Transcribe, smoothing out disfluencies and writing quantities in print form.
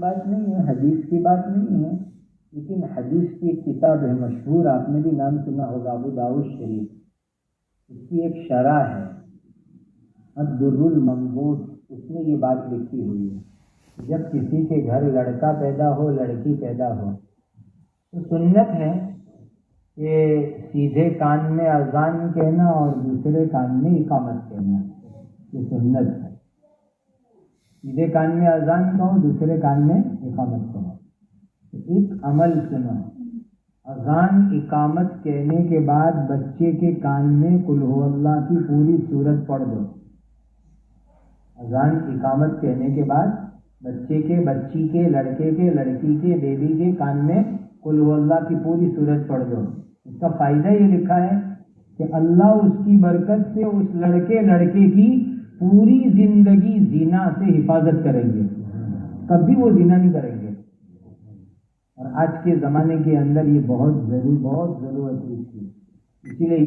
بات نہیں ہے، حدیث کی بات نہیں ہے، لیکن حدیث کی ایک کتاب ہے مشہور، آپ نے بھی نام سنا ہوگا، ابو داؤد شریف، اس کی ایک شرح ہے الدر المنضود، اس میں یہ بات لکھی ہوئی ہے جب کسی کے گھر لڑکا پیدا ہو لڑکی پیدا ہو تو سنت ہے کہ سیدھے کان میں اذان کہنا اور دوسرے کان میں اقامت کہنا، یہ سنت ہے۔ سیدھے کان میں اذان کہو، دوسرے کان میں اقامت کہو۔ ایک عمل سنو، اذان اقامت کہنے کے بعد بچے کے کان میں قل هو اللہ کی پوری سورت پڑھ دو۔ اذان اقامت کہنے کے بعد بچے کے، بچی کے، لڑکے کے، لڑکی کے، بیبی کے کان میں قل هو اللہ کی پوری سورت پڑھ دو۔ اس کا فائدہ یہ لکھا ہے کہ اللہ اس کی برکت سے اس لڑکے کی پوری زندگی زنا سے حفاظت کریں گے، کبھی وہ زنا نہیں کریں گے۔ اور آج کے زمانے کے اندر یہ بہت ضرورت ہے اس کی، اسی لیے